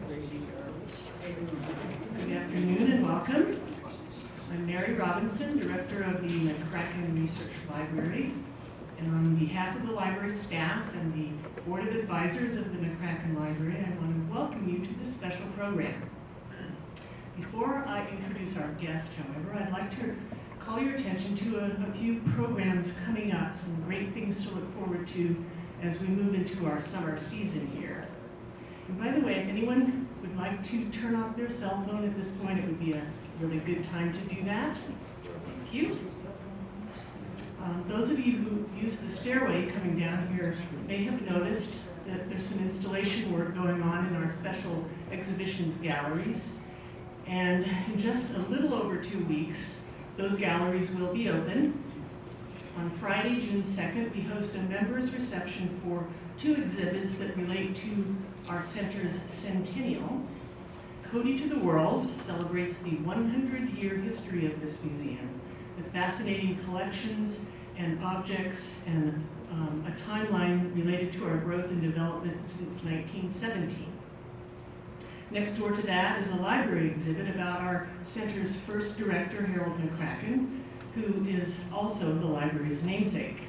Good afternoon and welcome. I'm Mary Robinson, Director of the McCracken Research Library. And on behalf of the library staff and the Board of Advisors of the McCracken Library, I want to welcome you to this special program. Before I introduce our guest, however, I'd like to call your attention to a few programs coming up, some great things to look forward to as we move into our summer season here. And by the way, if anyone would like to turn off their cell phone at this point, it would be a really good time to do that. Thank you. Those of you who use the stairway coming down here may have noticed that there's some installation work going on in our special exhibitions galleries. And in just a little over 2 weeks, those galleries will be open. On Friday, June 2nd, we host a members' reception for 2 exhibits that relate to our center's centennial. Cody to the World celebrates the 100-year history of this museum with fascinating collections and objects and a timeline related to our growth and development since 1917. Next door to that is a library exhibit about our center's first director, Harold McCracken, who is also the library's namesake.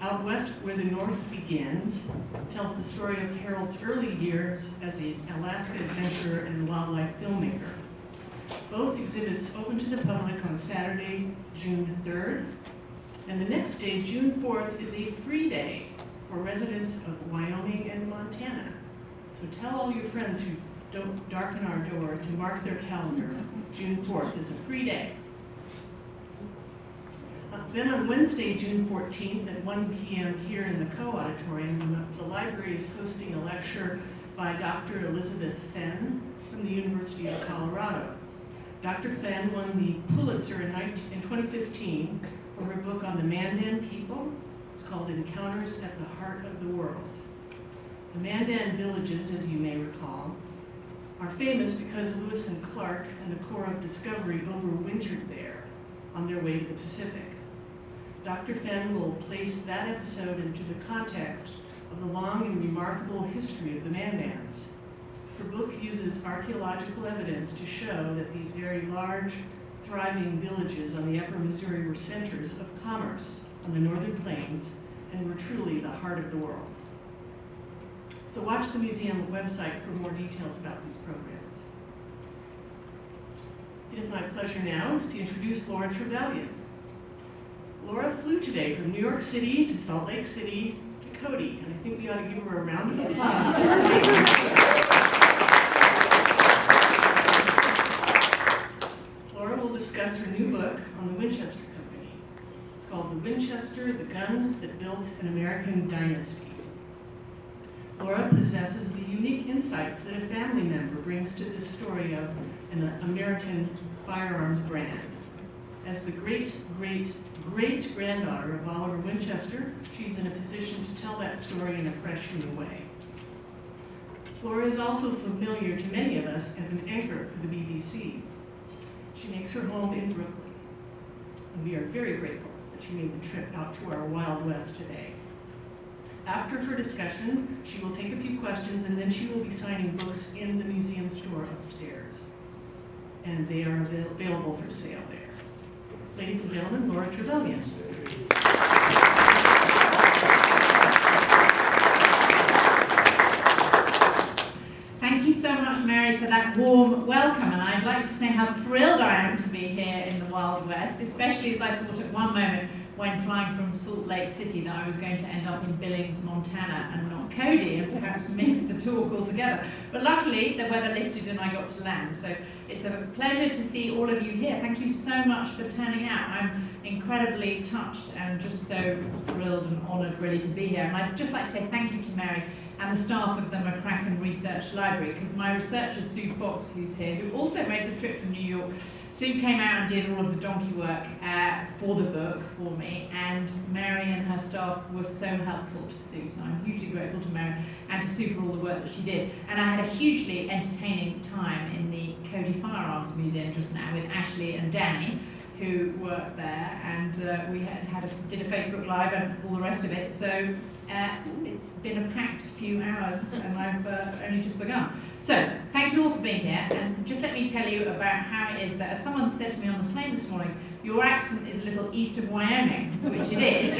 Out West, Where the North Begins, tells the story of Harold's early years as an Alaska adventurer and wildlife filmmaker. Both exhibits open to the public on Saturday, June 3rd, and the next day, June 4th, is a free day for residents of Wyoming and Montana. So tell all your friends who don't darken our door to mark their calendar. June 4th is a free day. Then on Wednesday, June 14th at 1 p.m. here in the Co-Auditorium, the library is hosting a lecture by Dr. Elizabeth Fenn from the University of Colorado. Dr. Fenn won the Pulitzer in 2015 for her book on the Mandan people. It's called Encounters at the Heart of the World. The Mandan villages, as you may recall, are famous because Lewis and Clark and the Corps of Discovery overwintered there on their way to the Pacific. Dr. Fenn will place that episode into the context of the long and remarkable history of the Mandans. Her book uses archaeological evidence to show that these very large, thriving villages on the upper Missouri were centers of commerce on the northern plains and were truly the heart of the world. So watch the museum website for more details about these programs. It is my pleasure now to introduce Laura Trevelyan. Laura flew today from New York City to Salt Lake City to Cody, and I think we ought to give her a round of applause. Laura will discuss her new book on the Winchester Company. It's called The Winchester, the Gun That Built an American Dynasty. Laura possesses the unique insights that a family member brings to this story of an American firearms brand. As the great-great-great-granddaughter of Oliver Winchester, she's in a position to tell that story in a fresh new way. Laura is also familiar to many of us as an anchor for the BBC. She makes her home in Brooklyn, and we are very grateful that she made the trip out to our Wild West today. After her discussion, she will take a few questions, and then she will be signing books in the museum store upstairs. And they are available for sale there. Ladies and gentlemen, Laura Trevelyan. Thank you so much, Mary, for that warm welcome. And I'd like to say how thrilled I am to be here in the Wild West, especially as I thought at one moment when flying from Salt Lake City that I was going to end up in Billings, Montana, and not Cody, and perhaps miss the talk altogether. But luckily, the weather lifted and I got to land. So it's a pleasure to see all of you here. Thank you so much for turning out. I'm incredibly touched and just so thrilled and honoured really to be here. And I'd just like to say thank you to Mary and the staff of the McCracken Research Library, because my researcher, Sue Fox, who's here, who also made the trip from New York, Sue came out and did all of the donkey work for the book for me, and Mary and her staff were so helpful to Sue, so I'm hugely grateful to Mary and to Sue for all the work that she did. And I had a hugely entertaining time in the Cody Firearms Museum just now with Ashley and Danny, who worked there, and we did a Facebook Live and all the rest of it, so it's been a packed few hours and I've only just begun. So, thank you all for being here, and just let me tell you about how it is that, as someone said to me on the plane this morning, your accent is a little east of Wyoming, which it is,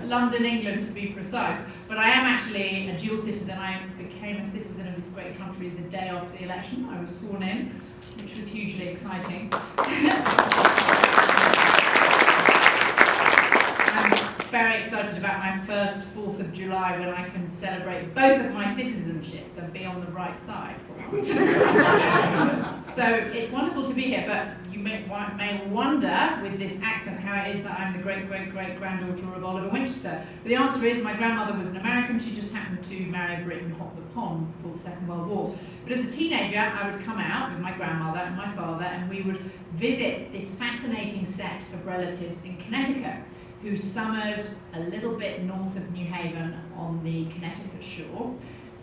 London, England to be precise. But I am actually a dual citizen. I became a citizen of this great country the day after the election. I was sworn in, which was hugely exciting. Very excited about my first 4th of July when I can celebrate both of my citizenships and be on the right side for once. So it's wonderful to be here, but you may wonder with this accent how it is that I'm the great-great-great-granddaughter of Oliver Winchester. The answer is my grandmother was an American. She just happened to marry a Brit and hop the pond before the Second World War. But as a teenager, I would come out with my grandmother and my father, and we would visit this fascinating set of relatives in Connecticut, who summered a little bit north of New Haven on the Connecticut shore,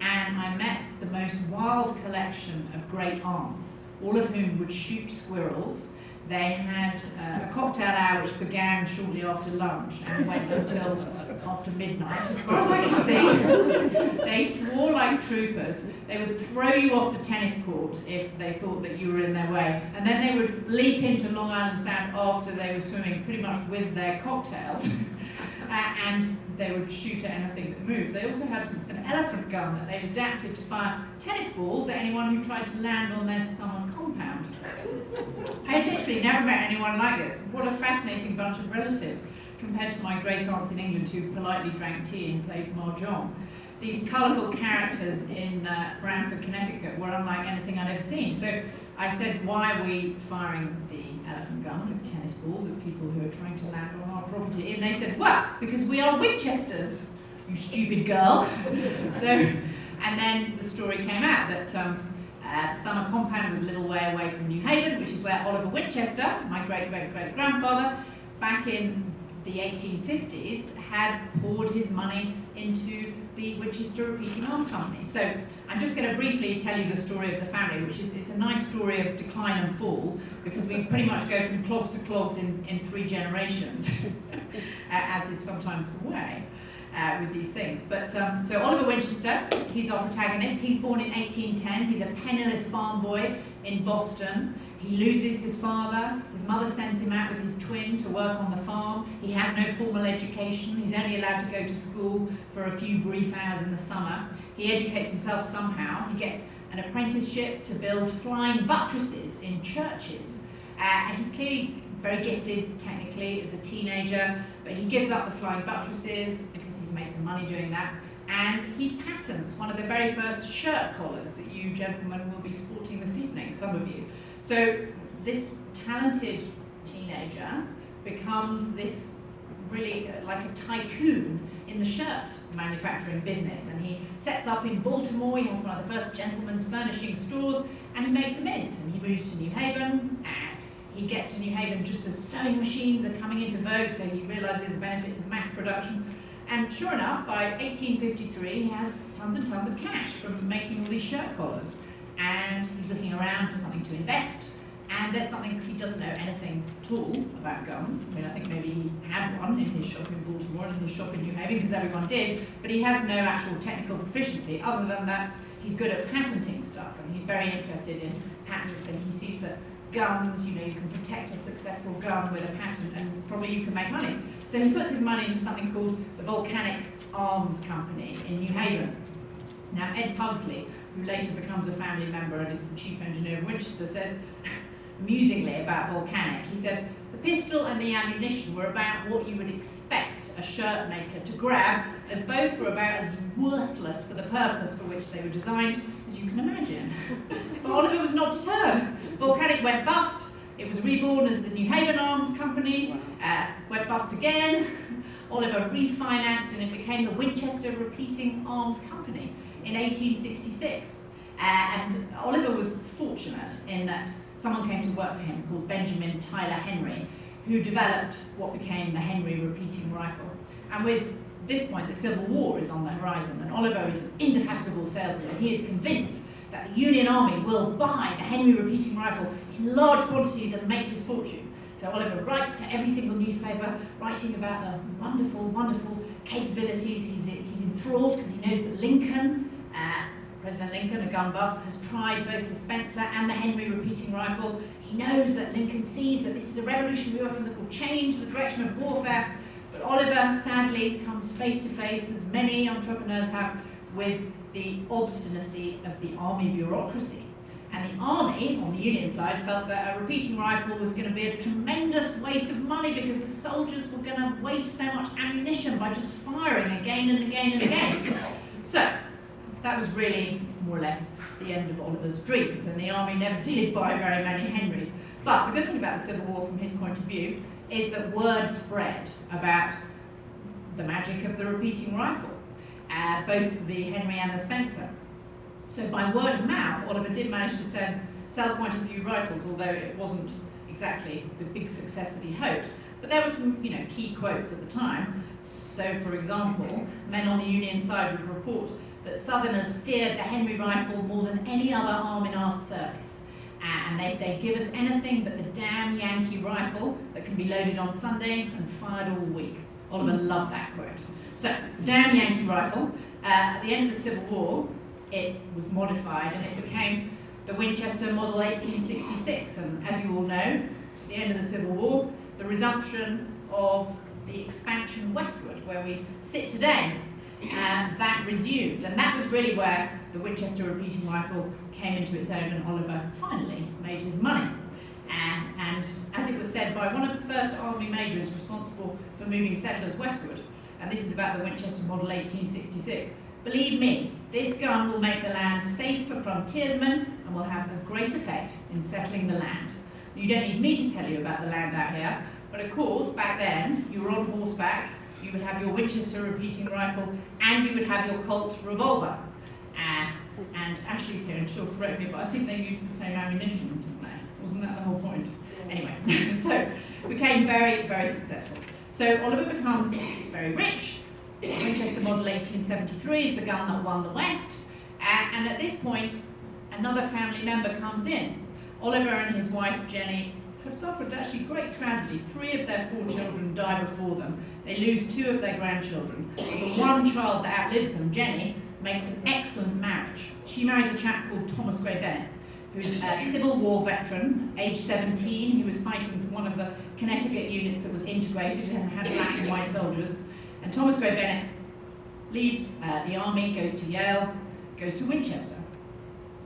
and I met the most wild collection of great aunts, all of whom would shoot squirrels. They had a cocktail hour which began shortly after lunch and went until after midnight, as far as I can see. They swore like troopers. They would throw you off the tennis court if they thought that you were in their way, and then they would leap into Long Island Sound after they were swimming, pretty much with their cocktails, and they would shoot at anything that moved. They also had an elephant gun that they'd adapted to fire tennis balls at anyone who tried to land on their summer compound. I had literally never met anyone like this. What a fascinating bunch of relatives compared to my great aunts in England who politely drank tea and played mahjong. These colourful characters in Branford, Connecticut were unlike anything I'd ever seen. So I said, why are we firing the elephant gun with tennis balls at people who are trying to land on our property? And they said, well, because we are Winchesters, you stupid girl. So, and then the story came out that the summer compound was a little way away from New Haven, which is where Oliver Winchester, my great-great-great-grandfather, back in the 1850s, had poured his money into the Winchester Repeating Arms Company. So I'm just going to briefly tell you the story of the family, which is it's a nice story of decline and fall, because we pretty much go from clogs to clogs in 3 generations, as is sometimes the way with these things. But so Oliver Winchester, he's our protagonist. He's born in 1810. He's a penniless farm boy in Boston. He loses his father. His mother sends him out with his twin to work on the farm. He has no formal education. He's only allowed to go to school for a few brief hours in the summer. He educates himself somehow. He gets an apprenticeship to build flying buttresses in churches. And he's clearly very gifted technically as a teenager, but he gives up the flying buttresses because he's made some money doing that. And he patents one of the very first shirt collars that you gentlemen will be sporting this evening, some of you. So this talented teenager becomes this really like a tycoon in the shirt manufacturing business, and he sets up in Baltimore. He has one of the first gentlemen's furnishing stores, and he makes a mint, and he moves to New Haven, and he gets to New Haven just as sewing machines are coming into vogue, so he realizes the benefits of mass production. And sure enough, by 1853, he has tons and tons of cash from making all these shirt collars. And he's looking around for something to invest, and there's something he doesn't know anything at all about guns. I mean, I think maybe he had one in his shop in Baltimore and in his shop in New Haven, because everyone did, but he has no actual technical proficiency, other than that he's good at patenting stuff, and he's very interested in patents, and he sees that guns, you know, you can protect a successful gun with a patent, and probably you can make money. So he puts his money into something called the Volcanic Arms Company in New Haven. Now, Ed Pugsley, who later becomes a family member and is the chief engineer of Winchester, says amusingly about Volcanic, he said, the pistol and the ammunition were about what you would expect a shirt maker to grab, as both were about as worthless for the purpose for which they were designed as you can imagine. But Oliver was not deterred. Volcanic went bust. It was reborn as the New Haven Arms Company, went bust again. Oliver refinanced, and it became the Winchester Repeating Arms Company in 1866. And Oliver was fortunate in that someone came to work for him called Benjamin Tyler Henry, who developed what became the Henry repeating rifle. And with this point, the Civil War is on the horizon, and Oliver is an indefatigable salesman, and he is convinced that the Union Army will buy the Henry repeating rifle in large quantities and make his fortune. So Oliver writes to every single newspaper, writing about the wonderful, wonderful capabilities. He's enthralled because he knows that Lincoln President Lincoln, a gun buff, has tried both the Spencer and the Henry repeating rifle. He knows that Lincoln sees that this is a revolutionary weapon that will change the direction of warfare. But Oliver, sadly, comes face to face, as many entrepreneurs have, with the obstinacy of the army bureaucracy. And the army, on the Union side, felt that a repeating rifle was going to be a tremendous waste of money because the soldiers were going to waste so much ammunition by just firing again and again and again. So, that was really, more or less, the end of Oliver's dreams, and the army never did buy very many Henrys. But the good thing about the Civil War, from his point of view, is that word spread about the magic of the repeating rifle, both the Henry and the Spencer. So by word of mouth, Oliver did manage to sell quite a few rifles, although it wasn't exactly the big success that he hoped. But there were some, key quotes at the time. So, for example, men on the Union side would report that Southerners feared the Henry rifle more than any other arm in our service. And they say, give us anything but the damn Yankee rifle that can be loaded on Sunday and fired all week. Oliver loved that quote. So, damn Yankee rifle. At the end of the Civil War, it was modified and it became the Winchester Model 1866. And as you all know, at the end of the Civil War, the resumption of the expansion westward, where we sit today, that resumed. And that was really where the Winchester repeating rifle came into its own, and Oliver finally made his money. And as it was said by one of the first army majors responsible for moving settlers westward, and this is about the Winchester Model 1866, believe me, this gun will make the land safe for frontiersmen and will have a great effect in settling the land. You don't need me to tell you about the land out here, but of course, back then, you were on horseback, you would have your Winchester repeating rifle, and you would have your Colt revolver. And Ashley's here, and she'll correct me, but I think they used the same ammunition, didn't they? Wasn't that the whole point? Anyway, so it became very, very successful. So Oliver becomes very rich. The Winchester Model 1873 is the gun that won the West. And at this point, another family member comes in. Oliver and his wife, Jenny, have suffered actually great tragedy. 3 of their 4 children die before them. They lose 2 of their grandchildren. The one child that outlives them, Jenny, makes an excellent marriage. She marries a chap called Thomas Gray Bennett, who's a Civil War veteran, age 17. He was fighting for one of the Connecticut units that was integrated and had black and white soldiers. And Thomas Gray Bennett leaves the army, goes to Yale, goes to Winchester,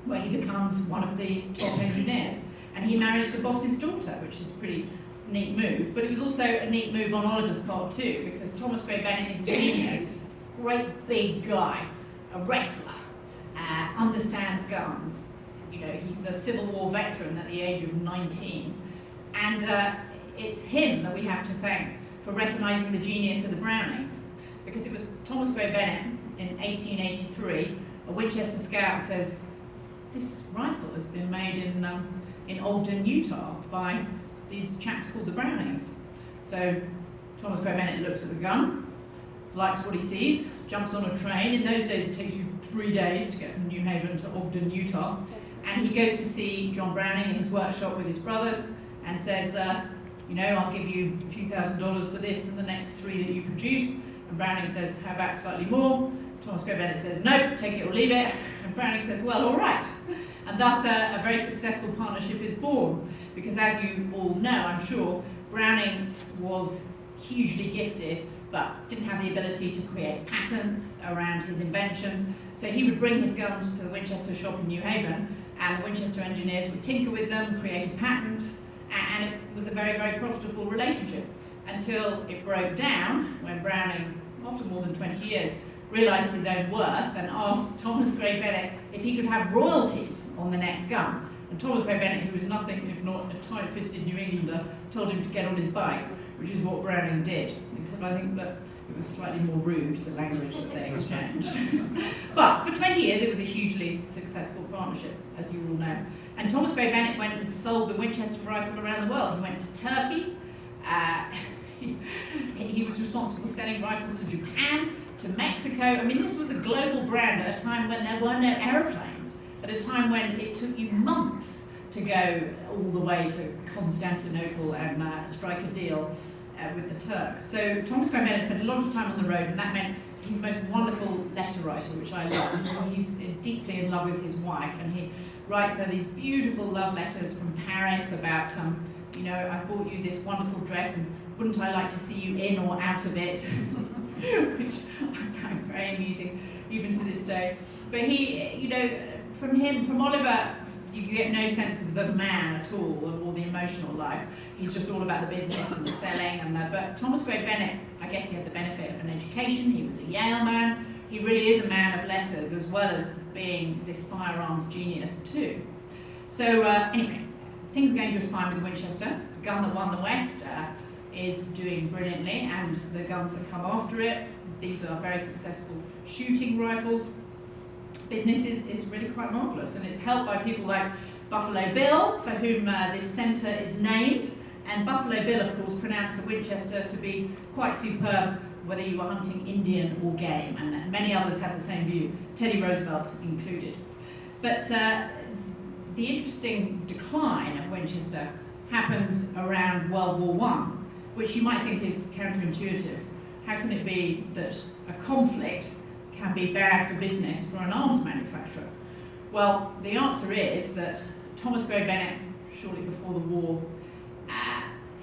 where he becomes one of the top engineers. And he marries the boss's daughter, which is a pretty neat move. But it was also a neat move on Oliver's part too, because Thomas Gray Bennett is a genius, great big guy, a wrestler, understands guns. He's a Civil War veteran at the age of 19. And it's him that we have to thank for recognizing the genius of the Brownings, because it was Thomas Gray Bennett in 1883, a Winchester scout, says, this rifle has been made in Ogden, Utah by these chaps called the Brownings. So Thomas Gray Bennett looks at the gun, likes what he sees, jumps on a train. In those days it takes you 3 days to get from New Haven to Ogden, Utah. And he goes to see John Browning in his workshop with his brothers and says, I'll give you a few $1,000s for this and the next 3 that you produce. And Browning says, how about slightly more? Thomas Gray Bennett says, no, take it or leave it. And Browning says, well, all right. And thus a very successful partnership is born. Because as you all know, I'm sure, Browning was hugely gifted, but didn't have the ability to create patents around his inventions. So he would bring his guns to the Winchester shop in New Haven, and the Winchester engineers would tinker with them, create a patent, and it was a very, very profitable relationship until it broke down when Browning, after more than 20 years, realised his own worth and asked Thomas Gray Bennett if he could have royalties on the next gun. And Thomas Gray Bennett, who was nothing if not a tight-fisted New Englander, told him to get on his bike, which is what Browning did. Except I think that it was slightly more rude, the language that they exchanged. But for 20 years, it was a hugely successful partnership, as you all know. And Thomas Gray Bennett went and sold the Winchester rifle around the world. He went to Turkey. He was responsible for selling rifles to Japan, to Mexico. I mean, this was a global brand at a time when there were no aeroplanes, at a time when it took you months to go all the way to Constantinople and strike a deal with the Turks. So Thomas Gray Bennett spent a lot of time on the road, and that meant he's the most wonderful letter writer, which I love. He's deeply in love with his wife, and he writes her these beautiful love letters from Paris about, you know, I bought you this wonderful dress, and wouldn't I like to see you in or out of it? Which I find very amusing, even to this day. But he, you know, from Oliver, you get no sense of the man at all, or the emotional life. He's just all about the business and the selling. But Thomas Gray Bennett, I guess he had the benefit of an education. He was a Yale man. He really is a man of letters, as well as being this firearms genius too. So anyway, things are going just fine with the Winchester. The gun that won the West is doing brilliantly, and the guns that come after it, these are very successful shooting rifles. Business is really quite marvellous, and it's helped by people like Buffalo Bill, for whom this centre is named. And Buffalo Bill, of course, pronounced the Winchester to be quite superb, whether you were hunting Indian or game, and many others had the same view, Teddy Roosevelt included. But the interesting decline of Winchester happens around World War I, which you might think is counterintuitive. How can it be that a conflict can be bad for business for an arms manufacturer? Well, the answer is that Thomas Gray Bennett, shortly before the war,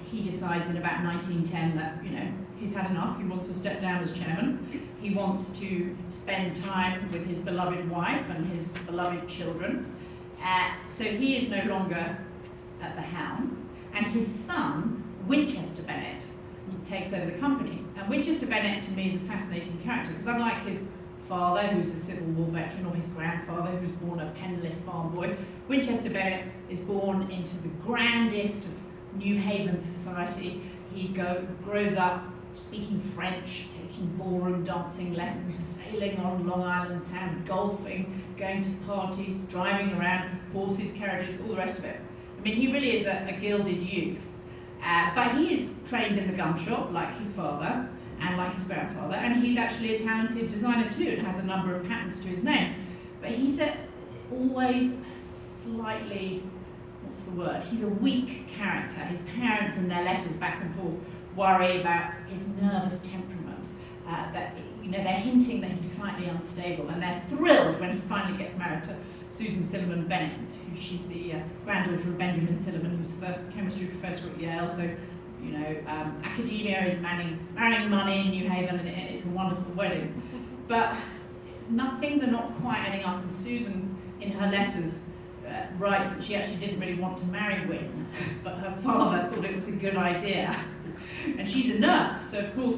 he decides in about 1910 that, you know, he's had enough. He wants to step down as chairman. He wants to spend time with his beloved wife and his beloved children. So he is no longer at the helm, and his son, Winchester Bennett, takes over the company. And Winchester Bennett, to me, is a fascinating character, because unlike his father, who's a Civil War veteran, or his grandfather, who's born a penniless farm boy, Winchester Bennett is born into the grandest of New Haven society. He grows up speaking French, taking ballroom dancing lessons, sailing on Long Island Sound, golfing, going to parties, driving around, horses, carriages, all the rest of it. I mean, he really is a gilded youth. But he is trained in the gun shop, like his father and like his grandfather, and he's actually a talented designer too, and has a number of patents to his name. But he's always a slightly, what's the word? He's a weak character. His parents, in their letters back and forth, worry about his nervous temperament. That, you know, they're hinting that he's slightly unstable, and they're thrilled when he finally gets married to Susan Silliman Bennett, who she's the granddaughter of Benjamin Silliman, who's the first chemistry professor at Yale. So, you know, academia is marrying money in New Haven, and it's a wonderful wedding. But things are not quite adding up, and Susan, in her letters, writes that she actually didn't really want to marry Wynne, but her father thought it was a good idea. And she's a nurse, so of course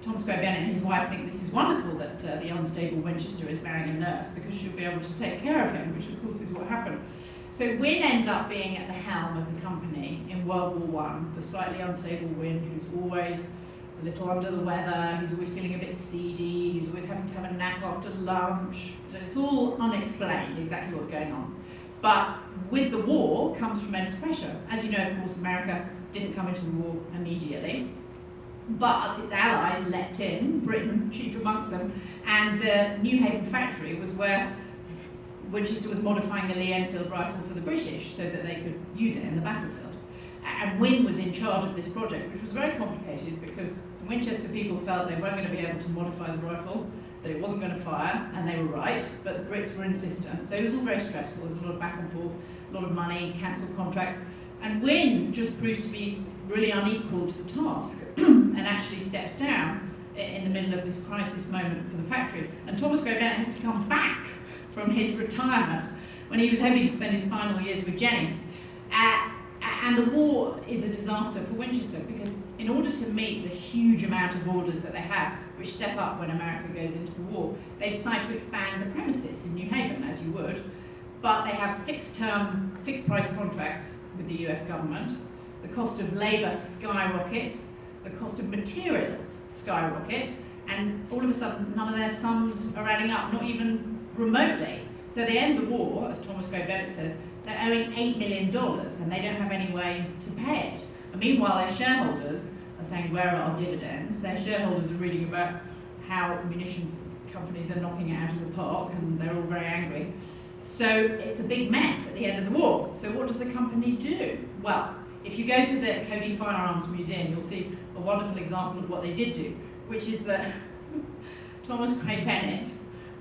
Thomas Gray Bennett and his wife think this is wonderful that the unstable Winchester is marrying a nurse, because she'll be able to take care of him, which of course is what happened. So Wynne ends up being at the helm of the company in World War I, the slightly unstable Wynne, who's always a little under the weather, he's always feeling a bit seedy, he's always having to have a nap after lunch. So it's all unexplained exactly what's going on. But with the war comes tremendous pressure. As you know, of course, America didn't come into the war immediately, but its allies leapt in, Britain chief amongst them, and the New Haven factory was where Winchester was modifying the Lee Enfield rifle for the British so that they could use it in the battlefield. And Wynne was in charge of this project, which was very complicated because the Winchester people felt they weren't going to be able to modify the rifle, that it wasn't going to fire, and they were right, but the Brits were insistent. So it was all very stressful. There was a lot of back and forth, a lot of money, cancelled contracts. And Wynne just proves to be really unequal to the task and actually steps down in the middle of this crisis moment for the factory. And Thomas Gray Bennett has to come back from his retirement when he was hoping to spend his final years with Jenny. And the war is a disaster for Winchester, because in order to meet the huge amount of orders that they have, which step up when America goes into the war, they decide to expand the premises in New Haven, as you would, but they have fixed price contracts with the US government. The cost of labour skyrockets, the cost of materials skyrocket, and all of a sudden none of their sums are adding up, not even remotely. So they end the war, as Thomas Gray Bennett says, they're owing $8 million and they don't have any way to pay it. And meanwhile, their shareholders are saying, where are our dividends? Their shareholders are reading about how munitions companies are knocking it out of the park, and they're all very angry. So it's a big mess at the end of the war. So what does the company do? Well, if you go to the Cody Firearms Museum, you'll see a wonderful example of what they did do, which is that Thomas Craig Bennett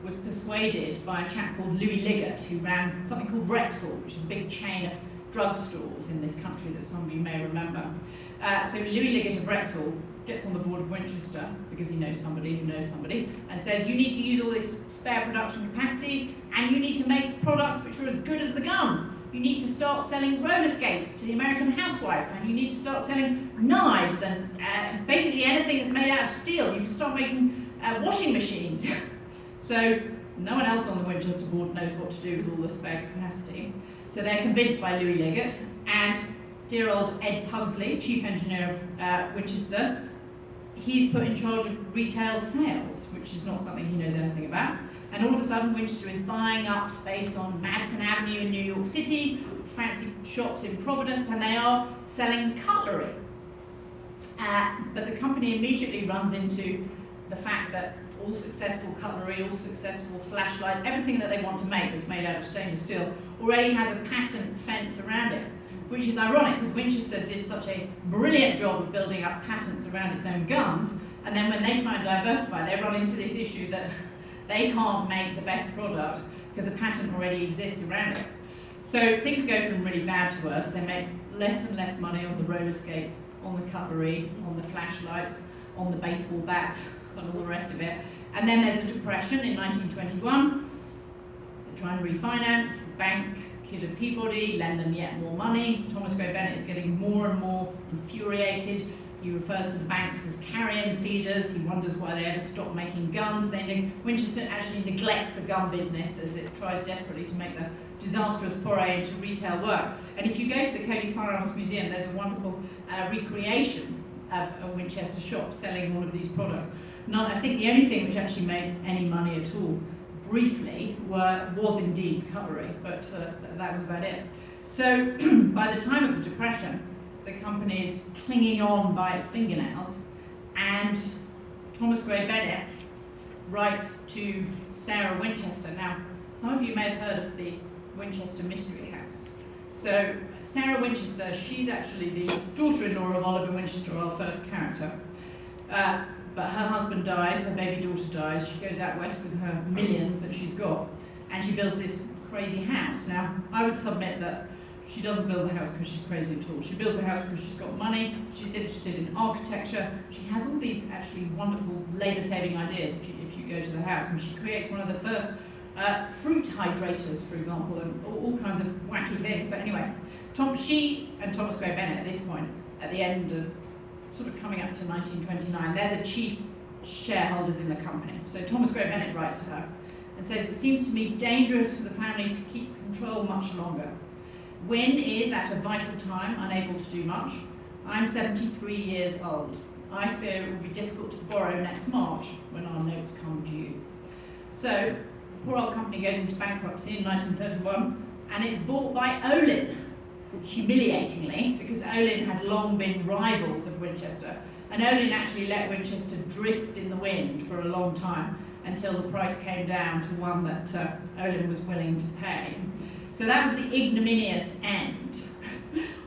was persuaded by a chap called Louis Liggett, who ran something called Rexall, which is a big chain of drugstores in this country that some of you may remember. So Louis Liggett of Rexall gets on the board of Winchester, because he knows somebody who knows somebody, and says, you need to use all this spare production capacity, and you need to make products which are as good as the gun. You need to start selling roller skates to the American housewife, and you need to start selling knives, and basically anything that's made out of steel. You can start making washing machines. So no one else on the Winchester board knows what to do with all the spare capacity. So they're convinced by Louis Liggett, and dear old Ed Pugsley, chief engineer of Winchester, he's put in charge of retail sales, which is not something he knows anything about. And all of a sudden, Winchester is buying up space on Madison Avenue in New York City, fancy shops in Providence, and they are selling cutlery. But the company immediately runs into the fact that all successful cutlery, all successful flashlights, everything that they want to make that's made out of stainless steel already has a patent fence around it, which is ironic because Winchester did such a brilliant job of building up patents around its own guns, and then when they try and diversify, they run into this issue that they can't make the best product because a patent already exists around it. So things go from really bad to worse. They make less and less money on the roller skates, on the cutlery, on the flashlights, on the baseball bats, and all the rest of it. And then there's a depression in 1921. They're trying to refinance. The bank, Kidd and Peabody, lend them yet more money. Thomas Craig Bennett is getting more and more infuriated. He refers to the banks as carrion feeders. He wonders why they ever stopped making guns. Winchester actually neglects the gun business as it tries desperately to make the disastrous foray into retail work. And if you go to the Cody Firearms Museum, there's a wonderful recreation of a Winchester shop selling all of these products. I think the only thing which actually made any money at all, briefly, was indeed cutlery, but that was about it. So by the time of the Depression, the company is clinging on by its fingernails, and Thomas Craig Bennett writes to Sarah Winchester. Now, some of you may have heard of the Winchester Mystery House. So Sarah Winchester, she's actually the daughter-in-law of Oliver Winchester, our first character. But her husband dies, her baby daughter dies, she goes out west with her millions that she's got, and she builds this crazy house. Now, I would submit that she doesn't build the house because she's crazy at all. She builds the house because she's got money, she's interested in architecture, she has all these actually wonderful labour-saving ideas if you go to the house, and she creates one of the first fruit hydrators, for example, and all kinds of wacky things. But anyway, she and Thomas Craig Bennett at this point, at the end of sort of coming up to 1929, they're the chief shareholders in the company. So Thomas Craig Bennett writes to her and says, it seems to me dangerous for the family to keep control much longer. Wynne is at a vital time unable to do much. I'm 73 years old. I fear it will be difficult to borrow next March when our notes come due. So the poor old company goes into bankruptcy in 1931 and it's bought by Olin, humiliatingly, because Olin had long been rivals of Winchester, and Olin actually let Winchester drift in the wind for a long time until the price came down to one that Olin was willing to pay. So that was the ignominious end,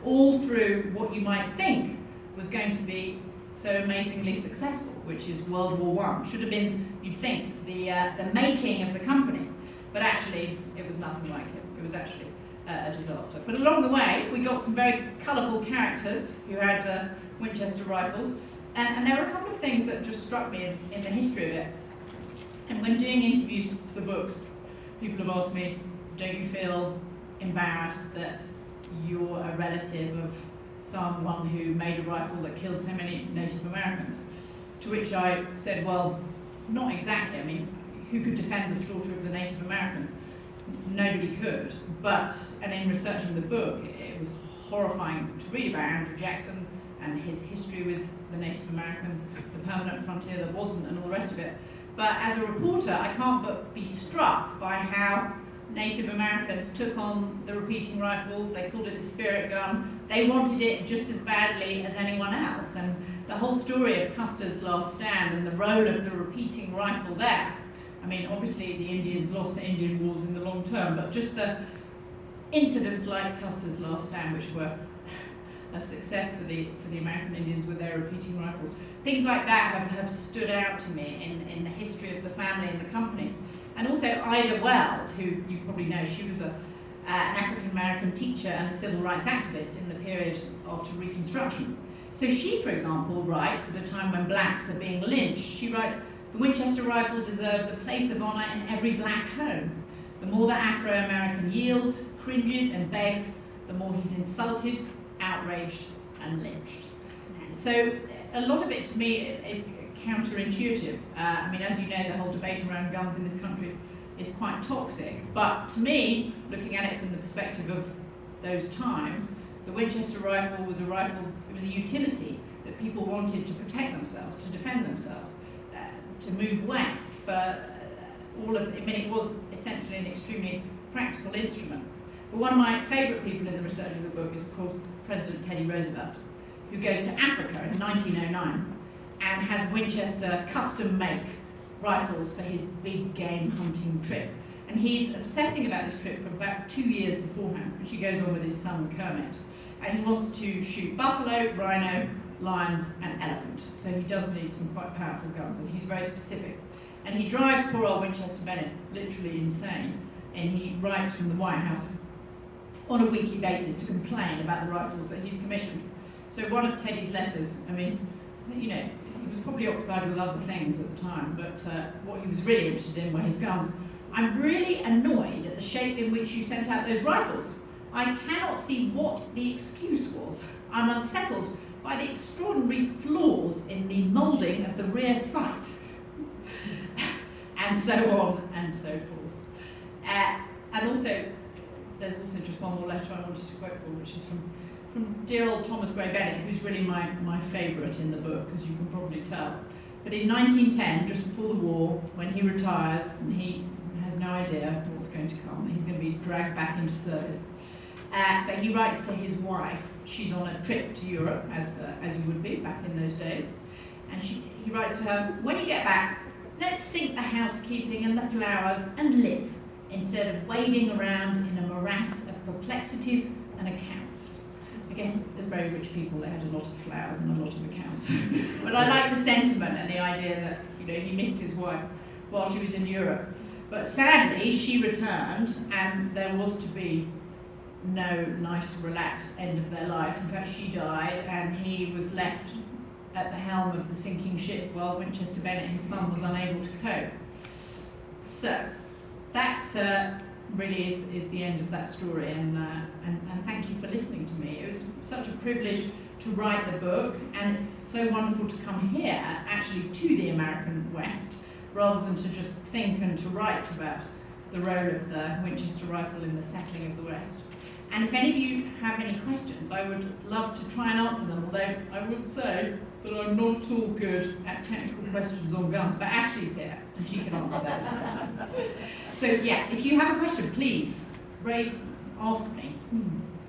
all through what you might think was going to be so amazingly successful, which is World War I. Should have been, you'd think, the making of the company, but actually it was nothing like it. It was actually a disaster. But along the way, we got some very colourful characters who had Winchester rifles, and there were a couple of things that just struck me in the history of it. And when doing interviews for the books, people have asked me, don't you feel embarrassed that you're a relative of someone who made a rifle that killed so many Native Americans? To which I said, well, not exactly. I mean, who could defend the slaughter of the Native Americans? Nobody could. And in researching the book, it was horrifying to read about Andrew Jackson and his history with the Native Americans, the permanent frontier that wasn't, and all the rest of it. But as a reporter, I can't but be struck by how Native Americans took on the repeating rifle. They called it the spirit gun. They wanted it just as badly as anyone else. And the whole story of Custer's last stand and the role of the repeating rifle there. I mean, obviously the Indians lost the Indian Wars in the long term, but just the incidents like Custer's last stand, which were a success for the American Indians with their repeating rifles. Things like that have stood out to me in the history of the family and the company. And also Ida Wells, who you probably know, she was an African-American teacher and a civil rights activist in the period after Reconstruction. So she, for example, writes, at a time when blacks are being lynched, she writes, "The Winchester rifle deserves a place of honour in every black home. The more the Afro-American yields, cringes and begs, the more he's insulted, outraged and lynched." So a lot of it to me is counterintuitive. I mean, as you know, the whole debate around guns in this country is quite toxic, but to me, looking at it from the perspective of those times, the Winchester rifle, it was a utility that people wanted to protect themselves, to defend themselves, to move west for all of, I mean, it was essentially an extremely practical instrument. But one of my favourite people in the research of the book is, of course, President Teddy Roosevelt, who goes to Africa in 1909 and has Winchester custom-make rifles for his big game hunting trip. And he's obsessing about this trip for about 2 years beforehand, which he goes on with his son Kermit. And he wants to shoot buffalo, rhino, lions and elephant. So he does need some quite powerful guns, and he's very specific. And he drives poor old Winchester Bennett literally insane, and he writes from the White House on a weekly basis to complain about the rifles that he's commissioned. So one of Teddy's letters, I mean, you know, he was probably occupied with other things at the time, but what he was really interested in were his guns. "I'm really annoyed at the shape in which you sent out those rifles. I cannot see what the excuse was. I'm unsettled by the extraordinary flaws in the moulding of the rear sight." And so on and so forth. And also, there's also just one more letter I wanted to quote for, which is from dear old Thomas Gray Bennett, who's really my favourite in the book, as you can probably tell. But in 1910, just before the war, when he retires, and he has no idea what's going to come, he's going to be dragged back into service. But he writes to his wife. She's on a trip to Europe, as you would be back in those days. And he writes to her, "When you get back, let's sink the housekeeping and the flowers and live, instead of wading around in a morass of perplexities and accounts." I guess as very rich people, they had a lot of flowers and a lot of accounts. But I like the sentiment and the idea that, you know, he missed his wife while she was in Europe. But sadly, she returned, and there was to be no nice, relaxed end of their life. In fact, she died, and he was left at the helm of the sinking ship while Winchester Bennett, his son, was unable to cope. So that really is the end of that story, and thank you for listening to me. It was such a privilege to write the book, and it's so wonderful to come here, actually, to the American West, rather than to just think and to write about the role of the Winchester rifle in the settling of the West. And if any of you have any questions, I would love to try and answer them, although I would say that I'm not at all good at technical questions on guns, but Ashley's here, and she can answer those. So yeah, if you have a question, please, Ray, ask me.